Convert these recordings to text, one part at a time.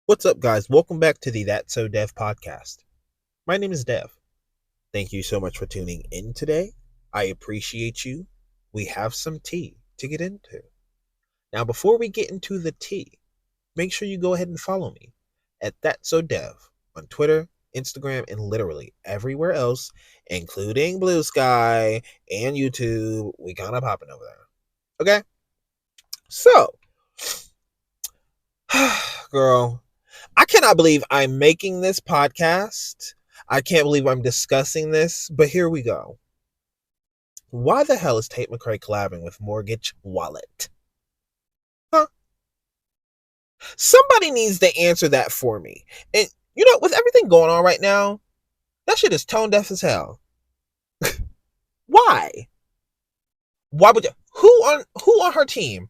What's up, guys? Welcome back to the That's So Dev podcast. My name is Dev. Thank you so much for tuning in today. I appreciate you. We have some tea to get into. Now, before we get into the tea, make sure you go ahead and follow me at That's So Dev on Twitter, Instagram, and literally everywhere else, including Blue Sky and YouTube. We kind of popping over there. Okay? So, girl, I cannot believe I'm making this podcast. I can't believe I'm discussing this, but here we go. Why the hell is Tate McRae collabing with Mortgage Wallet? Huh? Somebody needs to answer that for me. And, with everything going on right now, that shit is tone deaf as hell. Why? Why would you? Who on her team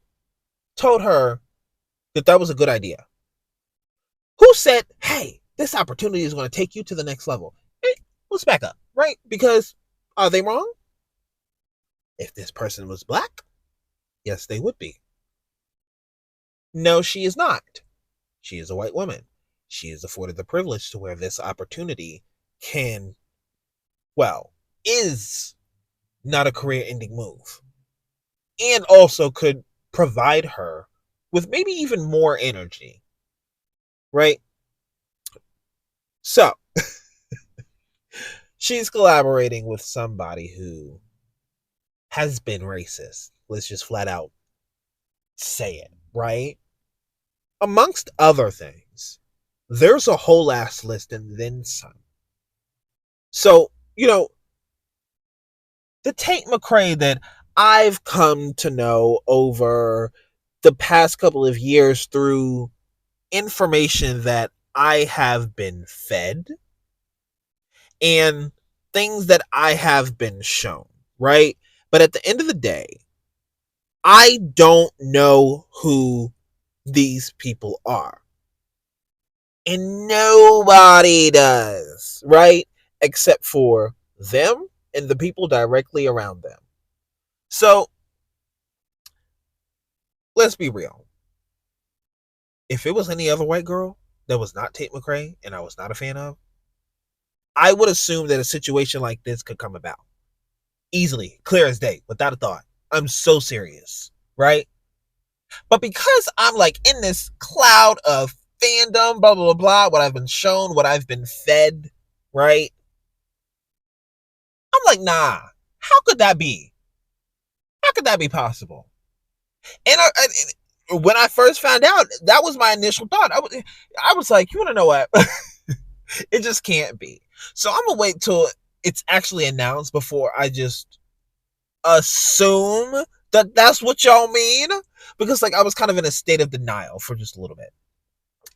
told her that was a good idea? Who said, hey, this opportunity is going to take you to the next level? Let's back up, right? Because are they wrong? If this person was black, yes, they would be. No, she is not. She is a white woman. She is afforded the privilege to where this opportunity is not a career-ending move. And also could provide her with maybe even more energy. Right? So, she's collaborating with somebody who has been racist. Let's just flat out say it, right? Amongst other things, there's a whole ass list and then some. So, the Tate McRae that I've come to know over the past couple of years through information that I have been fed and things that I have been shown, right? But at the end of the day, I don't know who these people are. And nobody does, right? Except for them and the people directly around them. So, let's be real. If it was any other white girl that was not Tate McRae and I was not a fan of, I would assume that a situation like this could come about. Easily, clear as day, without a thought. I'm so serious, right? But because I'm like in this cloud of fandom, blah, blah, blah, blah, what I've been shown, what I've been fed, right? I'm like, nah, how could that be? How could that be possible? And when I first found out, that was my initial thought. I was like, you want to know what? It just can't be. So I'm going to wait till it's actually announced before I just assume that that's what y'all mean. Because I was kind of in a state of denial for just a little bit.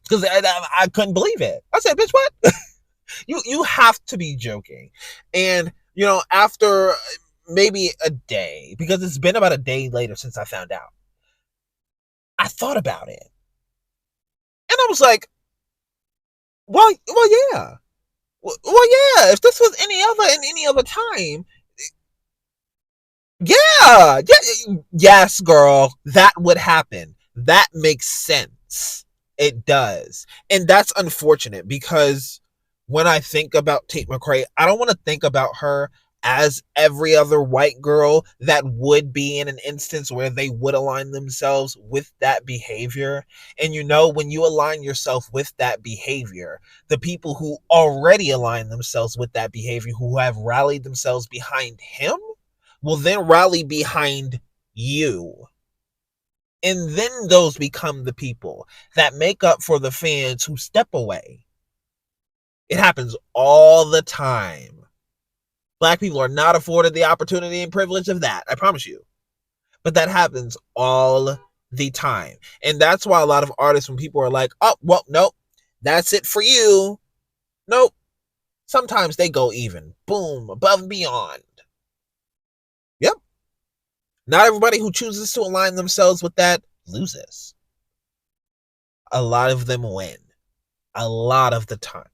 Because I couldn't believe it. I said, bitch, what? You have to be joking. And, after maybe a day, because it's been about a day later since I found out, I thought about it. And I was like, well, yeah. Well, yeah, if this was any other time, yeah, yes, girl, that would happen. That makes sense. It does. And that's unfortunate because when I think about Tate McRae, I don't want to think about her as every other white girl that would be in an instance where they would align themselves with that behavior. And when you align yourself with that behavior, the people who already align themselves with that behavior, who have rallied themselves behind him, will then rally behind you. And then those become the people that make up for the fans who step away. It happens all the time. Black people are not afforded the opportunity and privilege of that. I promise you. But that happens all the time. And that's why a lot of artists, when people are like, oh, well, nope, that's it for you. Nope. Sometimes they go even. Boom. Above and beyond. Yep. Not everybody who chooses to align themselves with that loses. A lot of them win. A lot of the time.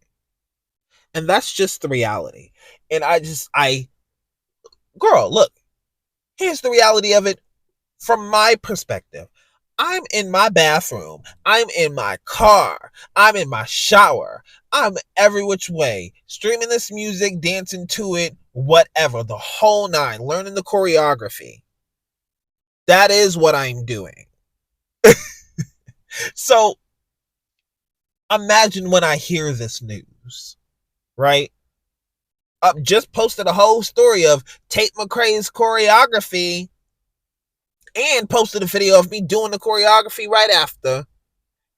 And that's just the reality. And girl, look, here's the reality of it from my perspective. I'm in my bathroom. I'm in my car. I'm in my shower. I'm every which way, streaming this music, dancing to it, whatever, the whole nine, learning the choreography. That is what I'm doing. So imagine when I hear this news, right? Just posted a whole story of Tate McRae's choreography and posted a video of me doing the choreography right after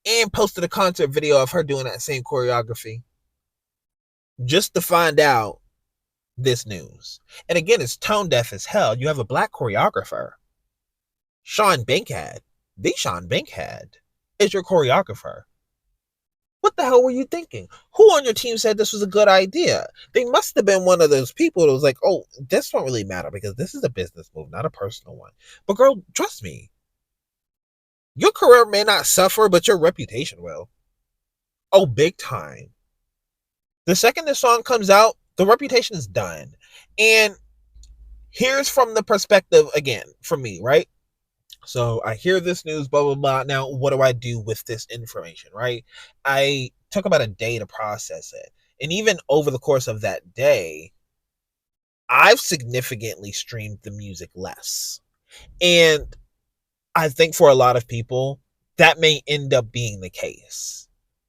and posted a concert video of her doing that same choreography just to find out this news. And again, it's tone deaf as hell. You have a black choreographer. Sean Bankhead, the Sean Bankhead, is your choreographer. What the hell were you thinking? Who on your team said this was a good idea? They must have been one of those people that was like, oh, this don't really matter because this is a business move, not a personal one. But girl, trust me, your career may not suffer, but your reputation will. Oh, big time. The second this song comes out, the reputation is done. And here's from the perspective, again, from me, right? So I hear this news, blah, blah, blah. Now, what do I do with this information, right? I took about a day to process it. And even over the course of that day, I've significantly streamed the music less. And I think for a lot of people, that may end up being the case.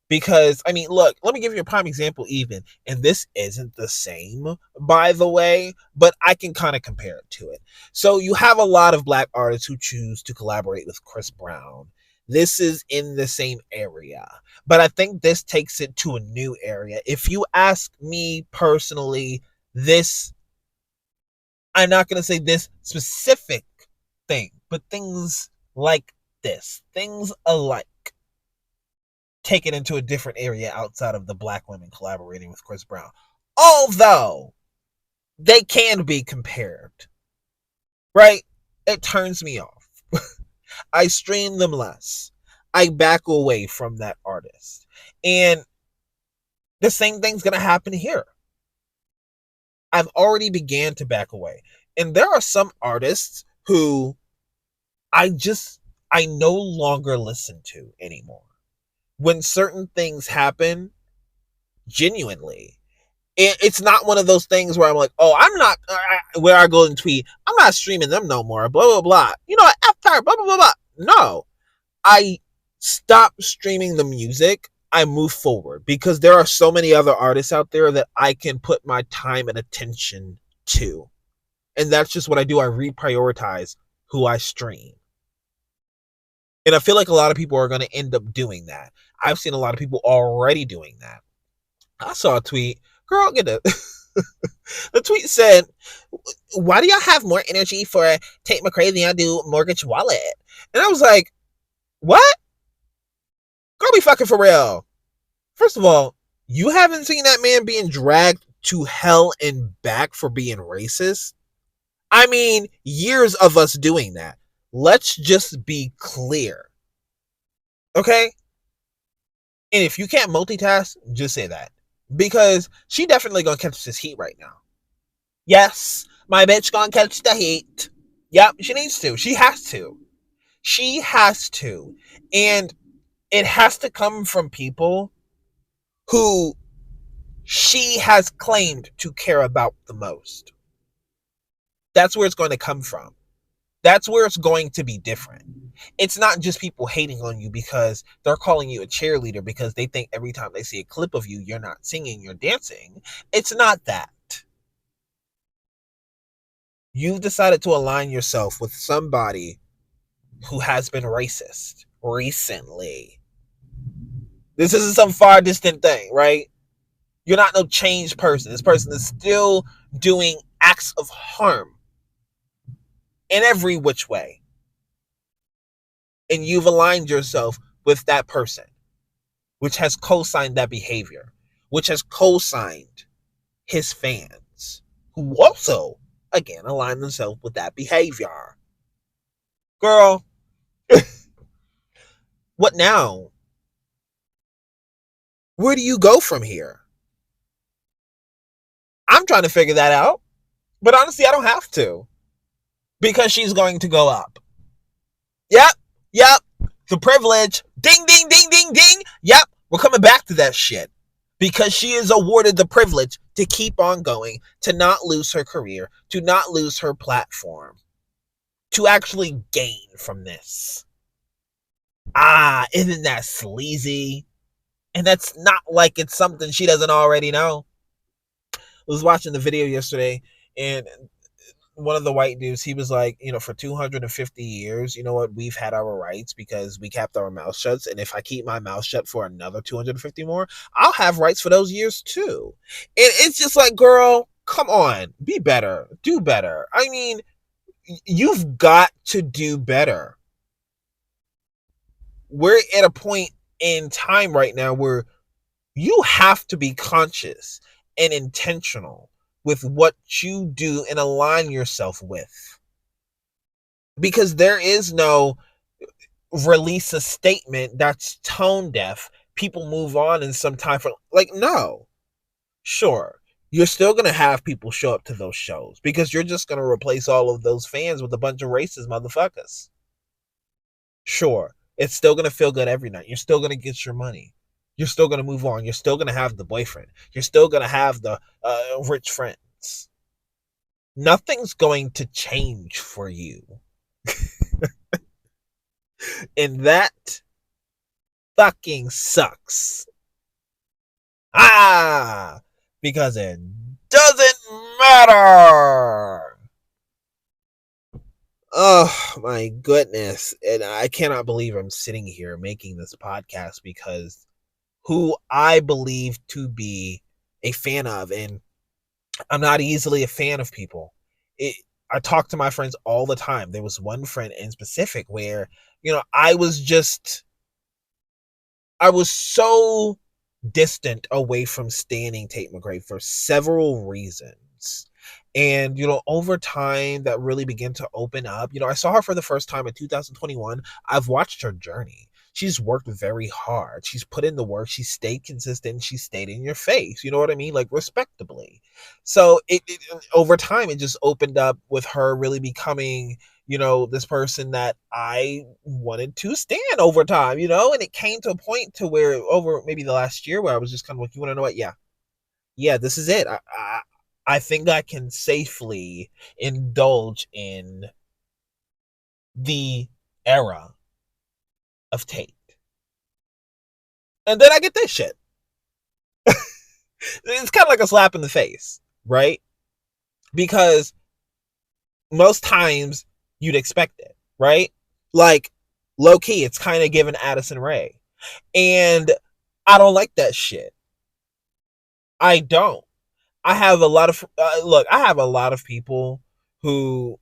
Because, I mean, look, let me give you a prime example even. And this isn't the same, by the way, but I can kind of compare it to it. So you have a lot of black artists who choose to collaborate with Chris Brown. This is in the same area. But I think this takes it to a new area. If you ask me personally, this, I'm not going to say this specific thing, but things like this, things alike, take it into a different area outside of the black women collaborating with Chris Brown. Although they can be compared, right? It turns me off. I stream them less. I back away from that artist. And the same thing's going to happen here. I've already began to back away. And there are some artists who I no longer listen to anymore. When certain things happen, genuinely, it's not one of those things where I'm like, oh, I'm not, where I go and tweet, I'm not streaming them no more, blah, blah, blah. You know what, after, blah, blah, blah, blah. No, I stop streaming the music. I move forward because there are so many other artists out there that I can put my time and attention to. And that's just what I do. I reprioritize who I stream. And I feel like a lot of people are going to end up doing that. I've seen a lot of people already doing that. I saw a tweet. Girl, get it. The tweet said, why do y'all have more energy for Tate McRae than y'all do Mortgage Wallet? And I was like, what? Girl, be fucking for real. First of all, you haven't seen that man being dragged to hell and back for being racist? I mean, years of us doing that. Let's just be clear. Okay? And if you can't multitask, just say that. Because she definitely gonna catch this heat right now. Yes, my bitch gonna catch the heat. Yep, she needs to. She has to. She has to. And it has to come from people who she has claimed to care about the most. That's where it's going to come from. That's where it's going to be different. It's not just people hating on you because they're calling you a cheerleader because they think every time they see a clip of you, you're not singing, you're dancing. It's not that. You've decided to align yourself with somebody who has been racist recently. This isn't some far distant thing, right? You're not no changed person. This person is still doing acts of harm in every which way. And you've aligned yourself with that person, which has co-signed that behavior, which has co-signed his fans, who also, again, align themselves with that behavior. Girl, what now? Where do you go from here? I'm trying to figure that out. But honestly, I don't have to. Because she's going to go up. Yep. The privilege. Ding, ding, ding, ding, ding. Yep, we're coming back to that shit. Because she is awarded the privilege to keep on going, to not lose her career, to not lose her platform, to actually gain from this. Isn't that sleazy? And that's not like it's something she doesn't already know. I was watching the video yesterday, and one of the white dudes, he was like, for 250 years, you know what, we've had our rights because we kept our mouth shut. And if I keep my mouth shut for another 250 more, I'll have rights for those years too. And it's just like, girl, come on, be better, do better. I mean, you've got to do better. We're at a point in time right now where you have to be conscious and intentional with what you do and align yourself with. Because there is no release a statement that's tone deaf. People move on in some time for, no. Sure, you're still going to have people show up to those shows because you're just going to replace all of those fans with a bunch of racist motherfuckers. Sure, it's still going to feel good every night. You're still going to get your money. You're still going to move on. You're still going to have the boyfriend. You're still going to have the rich friends. Nothing's going to change for you. And that fucking sucks. Because it doesn't matter. Oh my goodness. And I cannot believe I'm sitting here making this podcast because who I believe to be a fan of, and I'm not easily a fan of people. I talk to my friends all the time. There was one friend in specific where, I was so distant away from standing Tate McRae for several reasons. And, over time that really began to open up. I saw her for the first time in 2021. I've watched her journey. She's worked very hard. She's put in the work. She stayed consistent. She stayed in your face. You know what I mean? Like, respectably. So it over time, it just opened up with her really becoming, this person that I wanted to stand over time, and it came to a point to where over maybe the last year where I was just kind of like, you want to know what? Yeah, this is it. I think I can safely indulge in the era of Tate. And then I get this shit. It's kind of like a slap in the face, right? Because most times you'd expect it, right? Like, low key, it's kind of giving Addison Rae. And I don't like that shit. I don't. I have a lot of I have a lot of people who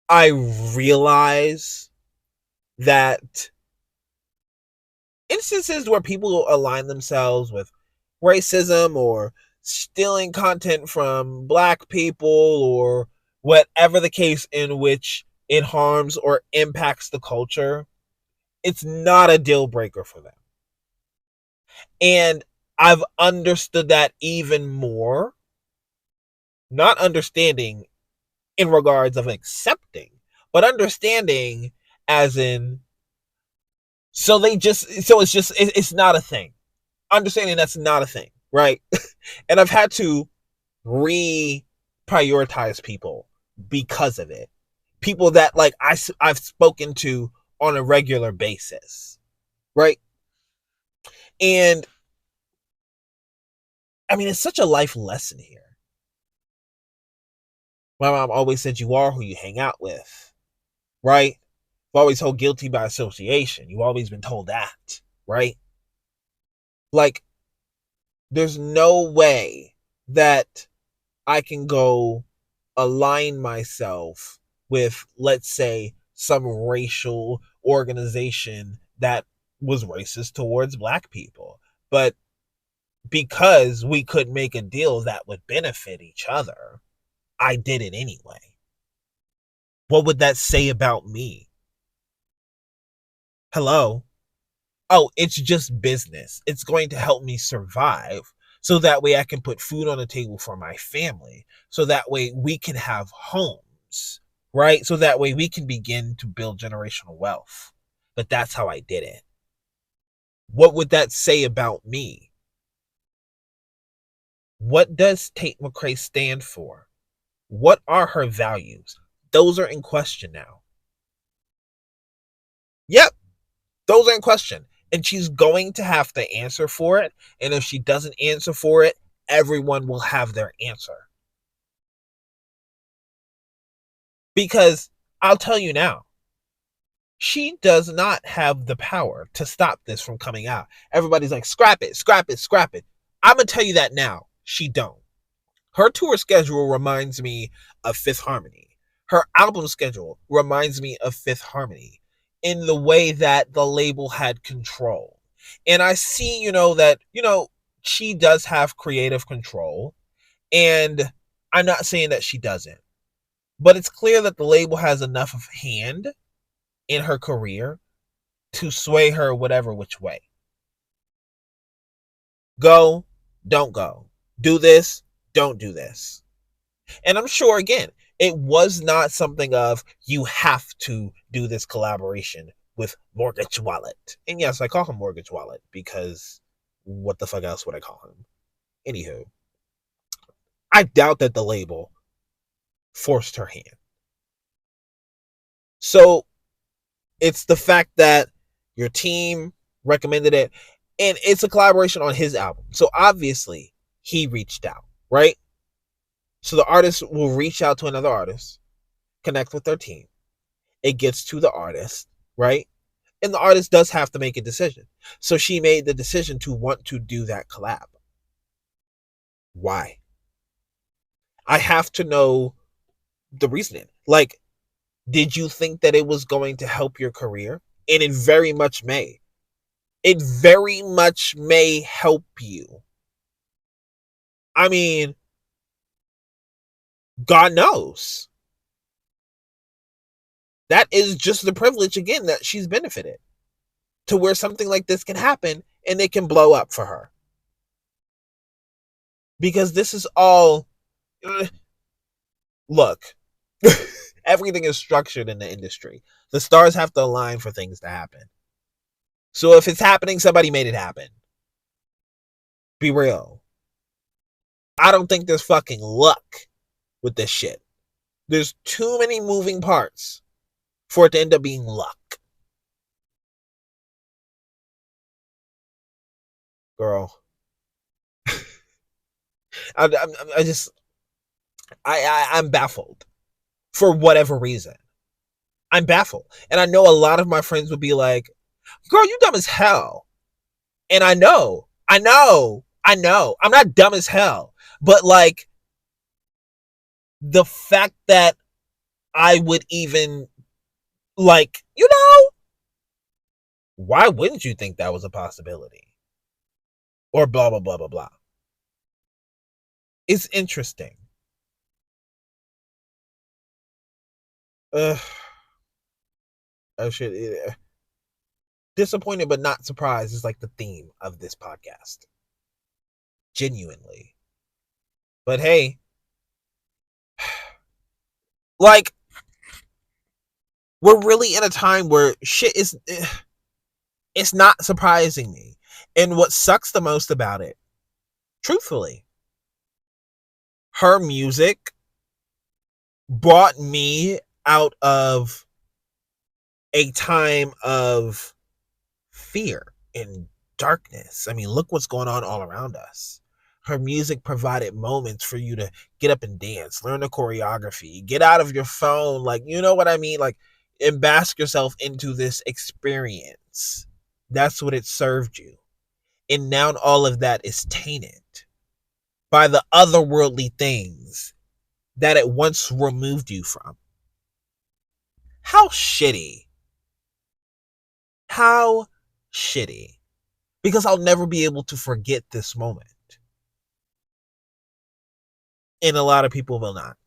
I realize that instances where people align themselves with racism or stealing content from black people or whatever the case in which it harms or impacts the culture, it's not a deal breaker for them. And I've understood that even more, not understanding in regards of accepting, but understanding as in, it's not a thing. Understanding that's not a thing, right? And I've had to reprioritize people because of it. People that I've spoken to on a regular basis, right? And I mean, it's such a life lesson here. My mom always said you are who you hang out with, right? You've always held guilty by association. You've always been told that, right? Like, there's no way that I can go align myself with, let's say, some racial organization that was racist towards black people. But because we could make a deal that would benefit each other, I did it anyway. What would that say about me? Hello? Oh, it's just business. It's going to help me survive so that way I can put food on the table for my family. So that way we can have homes, right? So that way we can begin to build generational wealth. but that's how I did it. What would that say about me? What does Tate McRae stand for? What are her values? Those are in question now. Yep, those are in question. And she's going to have to answer for it. And if she doesn't answer for it, everyone will have their answer. Because I'll tell you now, she does not have the power to stop this from coming out. Everybody's like, scrap it, scrap it, scrap it. I'm going to tell you that now. She don't. Her tour schedule reminds me of Fifth Harmony. Her album schedule reminds me of Fifth Harmony in the way that the label had control. And I see, that, she does have creative control. And I'm not saying that she doesn't. But it's clear that the label has enough of hand in her career to sway her whatever which way. Go, don't go. Do this, don't do this. And I'm sure, again, it was not something of you have to do this collaboration with Mortgage Wallet. And yes, I call him Mortgage Wallet because what the fuck else would I call him? Anywho, I doubt that the label forced her hand. So it's the fact that your team recommended it, and it's a collaboration on his album. So obviously he reached out, right? So the artist will reach out to another artist, connect with their team. It gets to the artist, right? And the artist does have to make a decision. So she made the decision to want to do that collab. Why? I have to know the reasoning. Like, did you think that it was going to help your career? And it very much may. It very much may help you. I mean, God knows. That is just the privilege, again, that she's benefited. To where something like this can happen and it can blow up for her. Because this is all... Look, everything is structured in the industry. The stars have to align for things to happen. So if it's happening, somebody made it happen. Be real. I don't think there's fucking luck with this shit. There's too many moving parts for it to end up being luck. Girl. I'm baffled for whatever reason. I'm baffled. And I know a lot of my friends would be like, girl, you dumb as hell. And I know. I'm not dumb as hell. But like, the fact that I would even, like, why wouldn't you think that was a possibility? Or blah, blah, blah, blah, blah. It's interesting. I should... disappointed but not surprised is like the theme of this podcast. Genuinely. But hey, like, we're really in a time where shit is... it's not surprising me. And what sucks the most about it, truthfully, her music brought me out of a time of fear and darkness. I mean, look what's going on all around us. Her music provided moments for you to get up and dance, learn the choreography, get out of your phone, like, you know what I mean? Like, and bask yourself into this experience. That's what it served you. And now all of that is tainted by the otherworldly things that it once removed you from. How shitty. How shitty. Because I'll never be able to forget this moment. And a lot of people will not.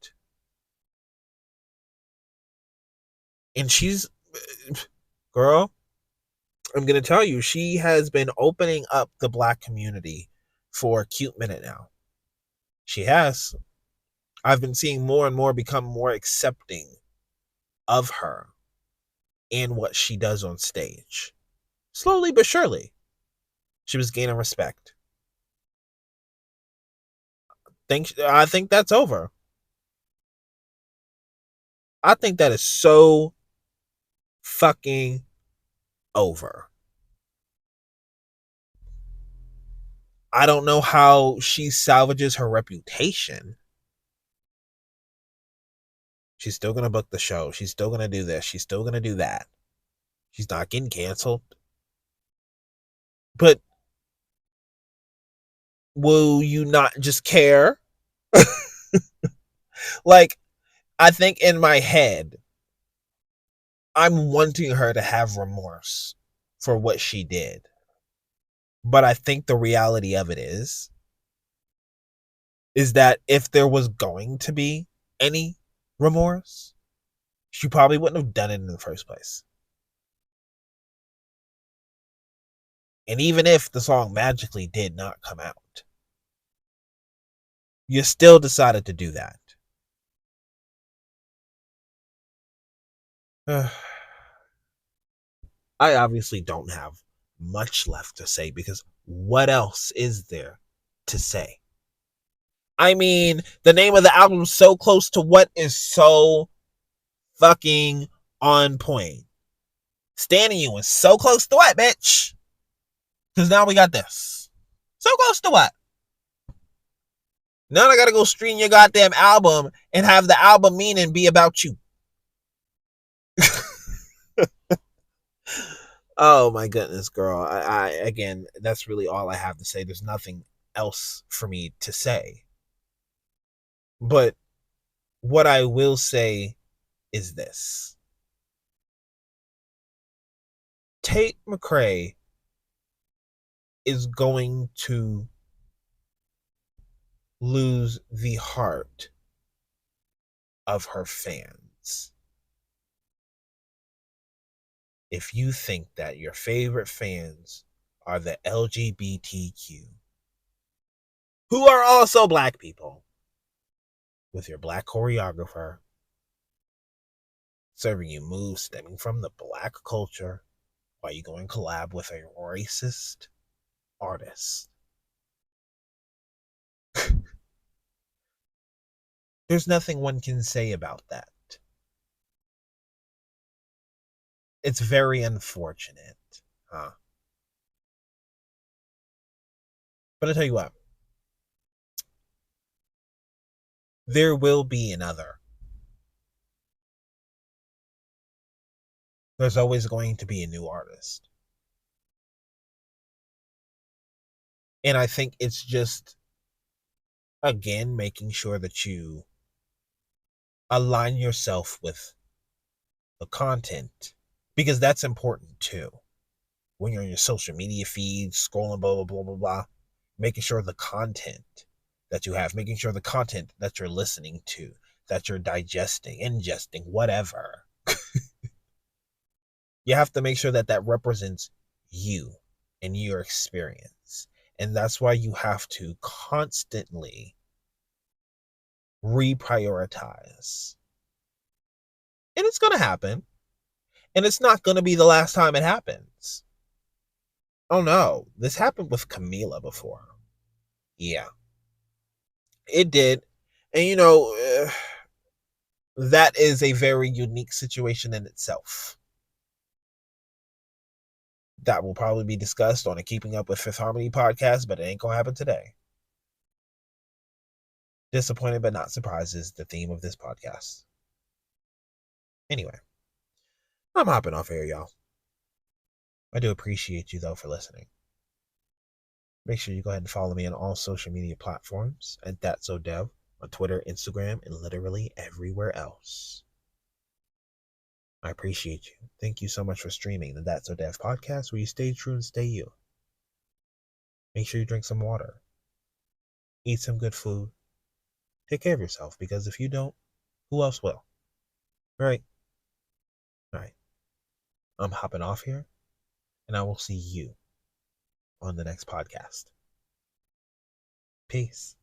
And she's... girl, I'm going to tell you, she has been opening up the Black community for a cute minute now. She has. I've been seeing more and more become more accepting of her. and what she does on stage. Slowly but surely, she was gaining respect. I think that's over. I think that is so fucking over. I don't know how she salvages her reputation. She's still gonna book the show. She's still gonna do this. She's still gonna do that. She's not getting canceled. But will you not just care? Like, I think in my head, I'm wanting her to have remorse for what she did. But I think the reality of it is that if there was going to be any remorse, she probably wouldn't have done it in the first place. And even if the song magically did not come out, you still decided to do that. I obviously don't have much left to say because what else is there to say? I mean, the name of the album is so close to what is so fucking on point. Standing You is so close to what, bitch? Because now we got this. So close to what? Now I gotta go stream your goddamn album and have the album meaning be about you. Oh my goodness, girl. I again, that's really all I have to say. There's nothing else for me to say. But what I will say is this. Tate McRae is going to lose the heart of her fans if you think that your favorite fans are the LGBTQ, who are also black people, with your black choreographer serving you moves stemming from the black culture while you go and collab with a racist artist. There's nothing one can say about that. It's very unfortunate, huh? But I tell you what, there will be another. There's always going to be a new artist. And I think it's just, again, making sure that you align yourself with the content, because that's important too. When you're on your social media feeds, scrolling, blah, blah, blah, blah, blah, making sure the content that you have, making sure the content that you're listening to, that you're digesting, ingesting, whatever, you have to make sure that that represents you and your experience. And that's why you have to constantly reprioritize. And it's going to happen. And it's not going to be the last time it happens. Oh no, this happened with Camila before. Yeah, it did. And you know, that is a very unique situation in itself. That will probably be discussed on a Keeping Up with Fifth Harmony podcast, but it ain't gonna happen today. Disappointed but not surprised is the theme of this podcast. Anyway, I'm hopping off here, y'all. I do appreciate you, though, for listening. Make sure you go ahead and follow me on all social media platforms at Sowdev on Twitter, Instagram, and literally everywhere else. I appreciate you. Thank you so much for streaming the That's So Dev podcast, where you stay true and stay you. Make sure you drink some water. Eat some good food. Take care of yourself, because if you don't, who else will? Right? Alright. I'm hopping off here, and I will see you on the next podcast. Peace.